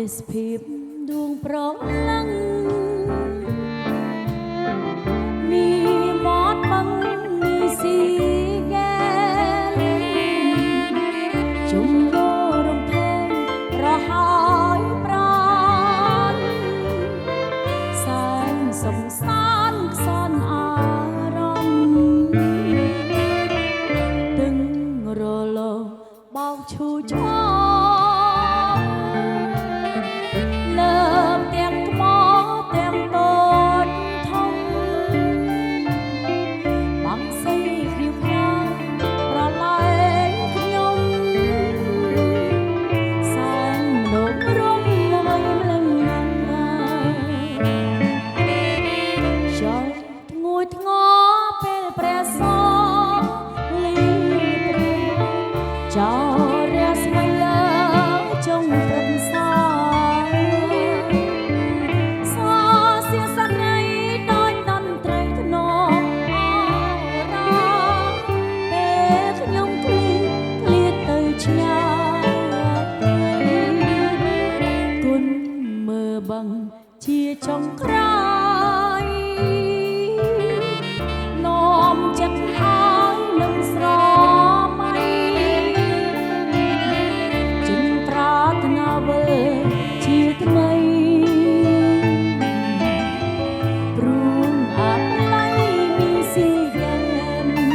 ទេសភាពដួងប្រឡាំងនេះមាត់បឹងនេះស៊ីហ្គេជុំយករំភើបរហើយប្រានសែនសំសានខ្សនអារម្មណ៍ទឹងរលកបោកឈូឆ្អចោរះស្មៃលើចុងព្រឹកសាសៀសរីដោយតន្ត្រីធ្នមអរាពេលខ្ញុំឃ្លាទៅឆ្ងាយគុណមើលបឹងជាចុងក្រោយនាំចិត្តហើយនឹងស្រជាថ្មីព្រោះអាឡៃមានស៊ីហ្គេម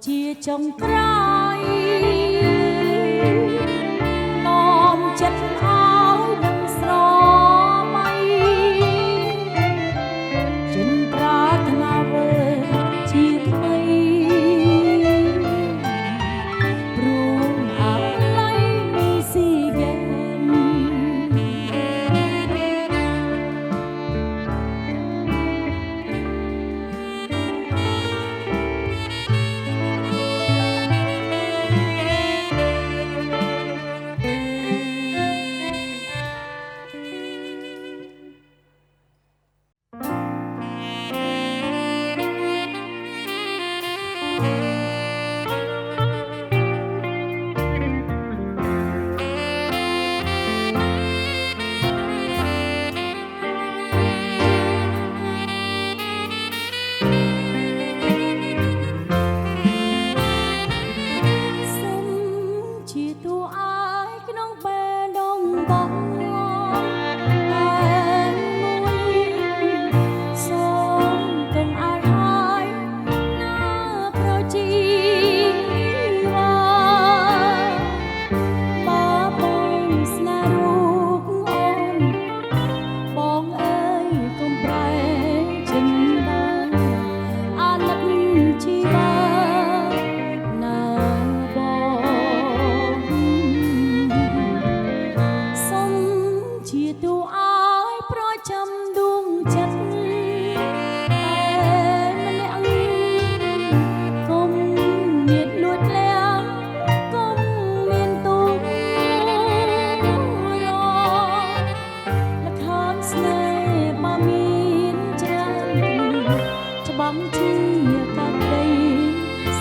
ជាចុងក្រោយនាំចិត្តឲ្យនឹងស្រមៃចិនប្រាថ្នាវើជាថ្មីព្រោះអាឡៃមានស៊ីហ្គេមជាកាត់ដី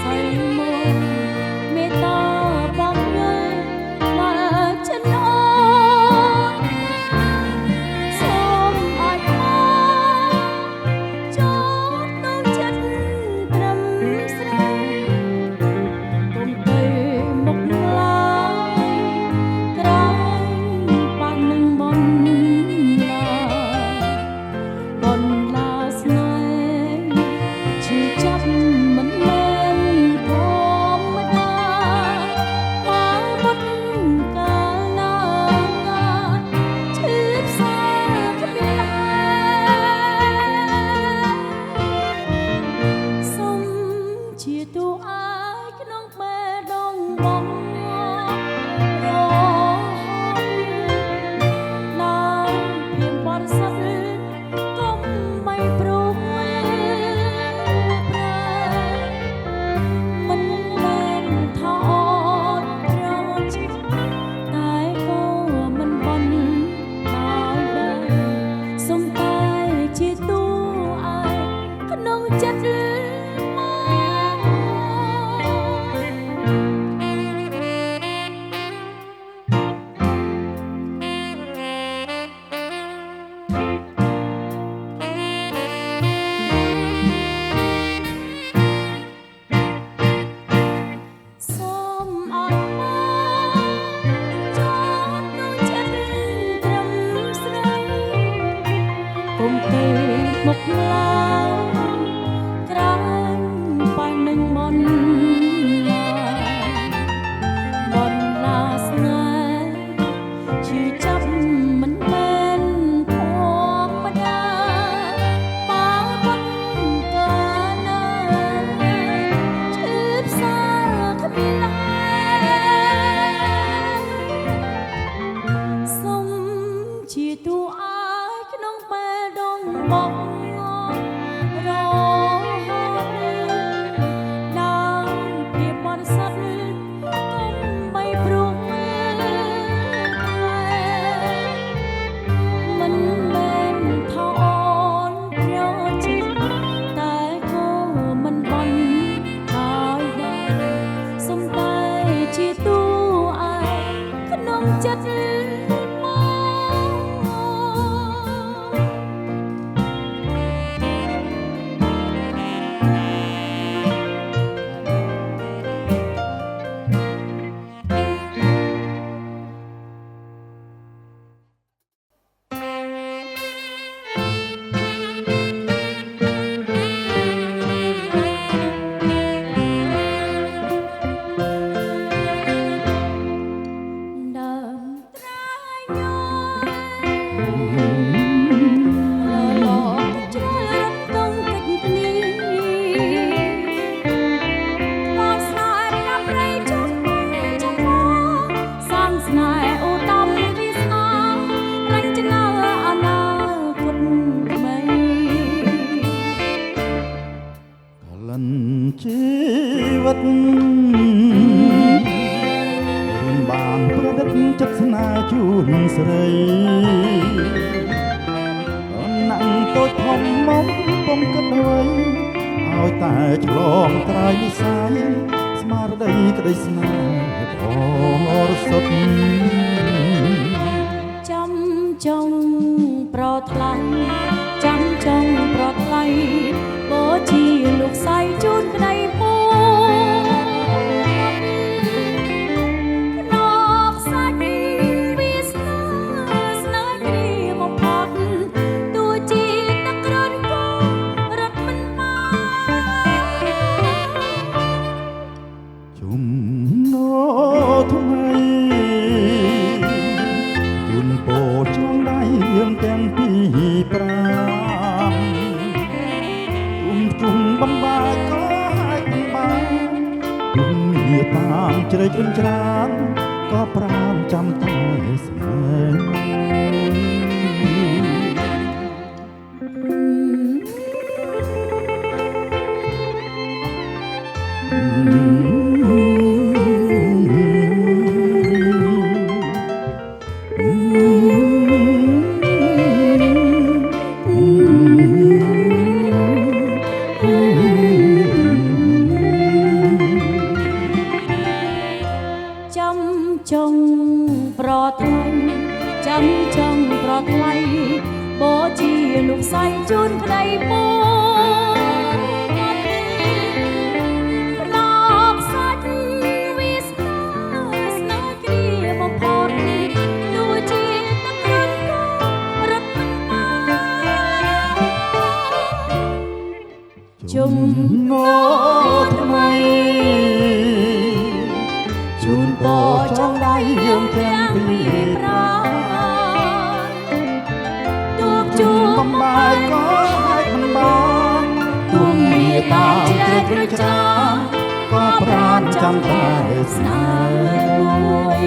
សៃមកមេតា ចិត្តមកសូមអត់មកចោតនៅចិត្តត្រឹមស្រីកុំទៅមុខឡើយក្រែងប៉ះនឹងមន់មន់ឡាស្នេហ៍ឈឺចាប់មិនមែនធម្មតាបើប៉ុនកាលណាឈឺផ្សាគ្មានឡែសុំជាទូអាយក្នុងពេលដងបងរហូតដល់ពីបរិសុទ្ធកុំបីព្រោះមិនមែនថោអូនប្រជិតតែក៏មិនបន់ហើយដែរសុំតែជាទូអាយក្នុងចិត្តមក ដើមត្រាយញ័រឡងជ្រុលរត់តុងកិច្ចគ្នាមកស្នេហ៍កាប់ព្រៃជុំចំហសាងស្នេហ៍អូតំវាសនារញ្ចនាអនាគតថ្មី លិនជីវិតរៀនបានប្រឌិតចិត្តស្នេហ៍ជូនស្រីណាំងតូចធំមកពុំគិតអ្វីឲ្យតែឆ្លងត្រើយនិស័យស្មារតីក្តីស្នេហ៍បរិសុទ្ធ ចាំចង់ប្រថ្លៃចាំចង់ប្រថ្លៃបូជាលោកស្រីជូនក្តីពោណកសាច់វាស្នេហ៍ស្នេហ៍គ្រាបំផុតទោះជាទឹកក្រាន់ក៏រត់មិនបាន ជុំណោថ្មីជូនពោចងដៃយើងទាំងពីរប្រាំជុំបំបាយក៏អាចបំបានទុំវាតាមជ្រែកវិញច្រើនក៏ប្រាំចាំតែស្នេចាំចង់ប្រថ្លៃចាំចង់ប្រថ្លៃបូជាលោកស្រីជូនក្តីពោណកសាច់វាស្នេហ៍ស្នេហ៍គ្រាបំផុតទោះជាទឹកក្រាន់ក៏រត់មិនបានជុំ ណោថ្មីជូនពោចងដៃយើងទាំងពីរប្រាំទូកជួបបំបាយក៏អាចមិនបានទុំវាតាមជ្រែកវិញច្រើនក៏ប្រាំចាំតែស្នេហ៍មួយ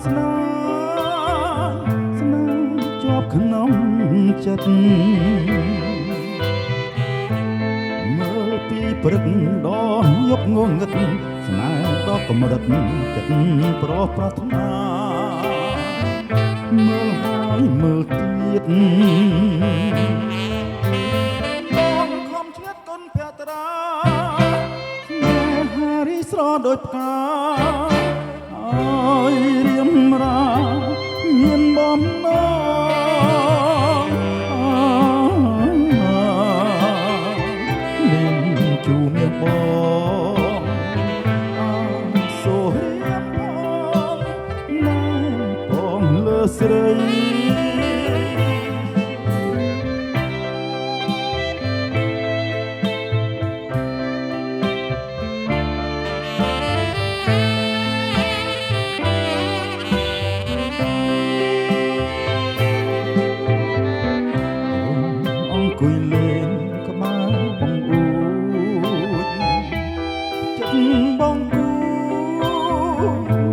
ស្នាស្នាជាប់ក្នុងចិត្តមើលពីព្រឹកដល់យប់ងងឹតស្នេហ៍ដល់កម្រិតចិត្តប្រោះប្រាថ្នាមើលហើយមើលទៀតបងខំឆ្ងៀតគុណភត្រាស្នេហារីស្រដូចផ្កាឲ្យរៀមរាមានបំណងមានជូនបងសូររៀមផងណែបងលើស្រីអង្គុយលេងក្បែរបងអួចចិត្តបងគូ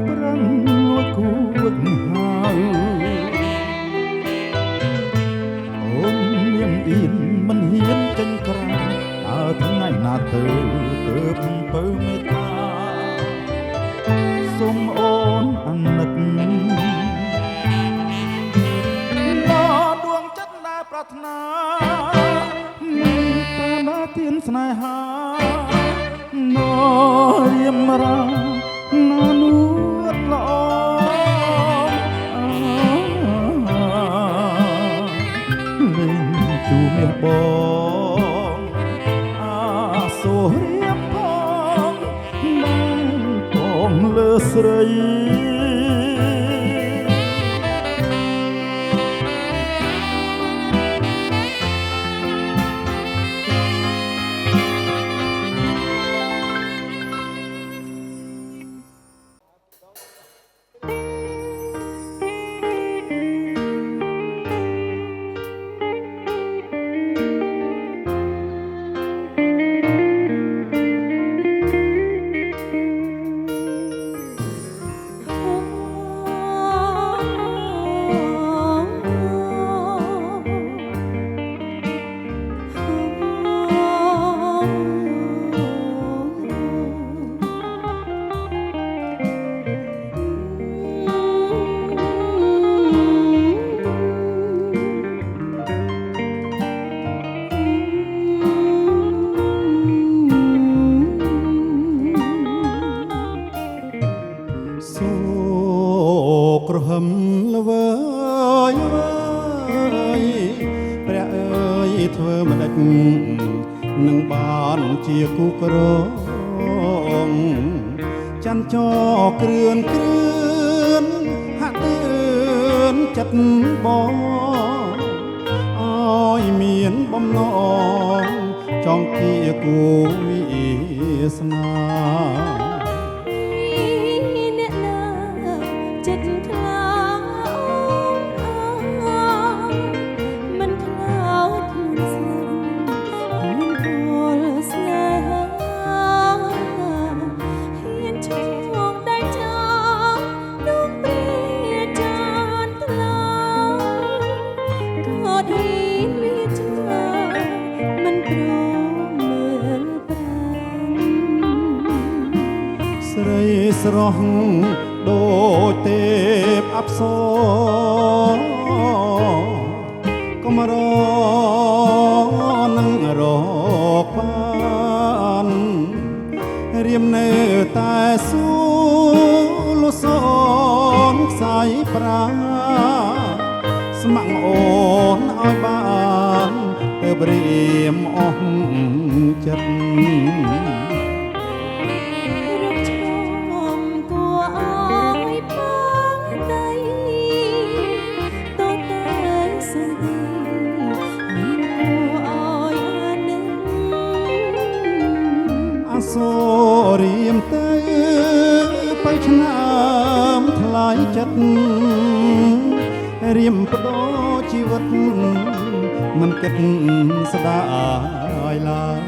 ប្រឹងលួចគួចហើយអូនមានអៀនមិនហ៊ានចេញក្រៅតើថ្ងៃណាទៅពើមេត្តាសូមអូនអាណិតដួងចិត្តដែលប្រាថ្នាតាណាទៀនស្នេហានរៀមរាណានួតល្អលេងជួមាសបងសូររៀបផងដែលបងលើស្រីក្រហមល្វើយព្រះអើយធ្វើម្ដេចនឹងបានជាគូក្រងច័ន្ទចគ្រឿនហាក់ទឿនចិត្តបងឲ្យមានបំណងចង់ជាគូវាសនាស្រីស្រស់ដូចទេពអប្សរកុំរនឹងរកបានរៀមនៅតែសួលសនខ្សែប្រាស្ម័គ្រអូនឲ្យបានទៅព្រាមអស់ចិត្តសូរៀមទៅបៃឆ្នាំថ្លៃចិត្តរៀមបដោជីវិតមិនគិតស្ដាយឡើយ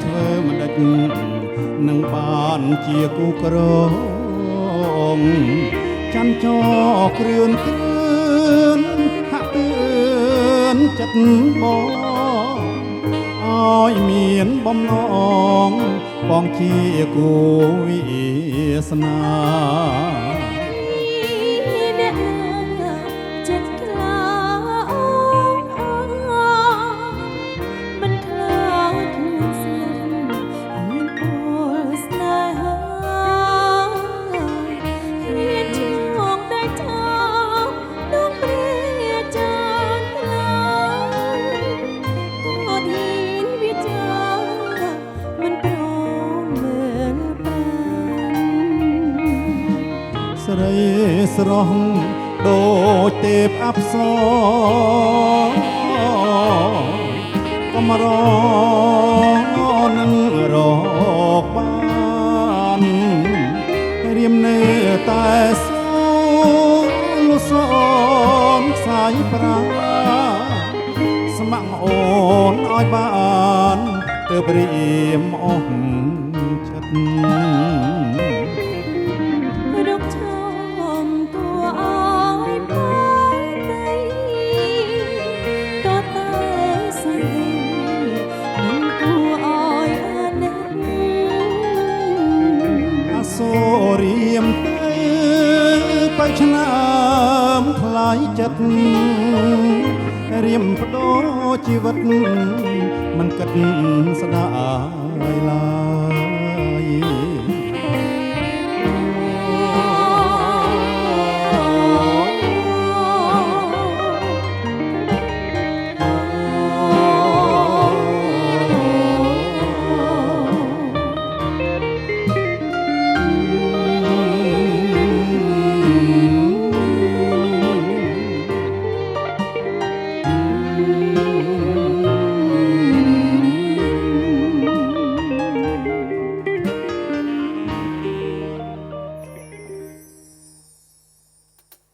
ធ្វើមិនដេចនឹងបានជាគូក្រងចាំចោគ្រឿនហាក់ទឿនចិត្តបងឲ្យមានបំណងបងជាគូវិសនា អ្នកចិត្តខ្លាអូនអូនមិនខ្លាចខ្លួនស្លាប់មានពលស្នេហារៀនឆ្លងได้ថោដងព្រះចានថ្លៃក៏ហ៊ានវាចាមិនព្រមមើលប្រាណ ស្រីស្រស់ដូចទេពអប្សរកំរនឹងរកបានរៀមនៅតែសួលសនខ្សែប្រាស្ម័គ្រអូនឲ្យបានទើបរៀមអស់ចិត្ត រកឈមគួរឲ្យបងដីតតែសន្តិមិនគួរឲ្យអាណិត អសូររៀមទៅបៃឆ្នាំថ្លៃចិត្តរៀមបដូរជីវិតមិនគិតស្ដាយឡើយ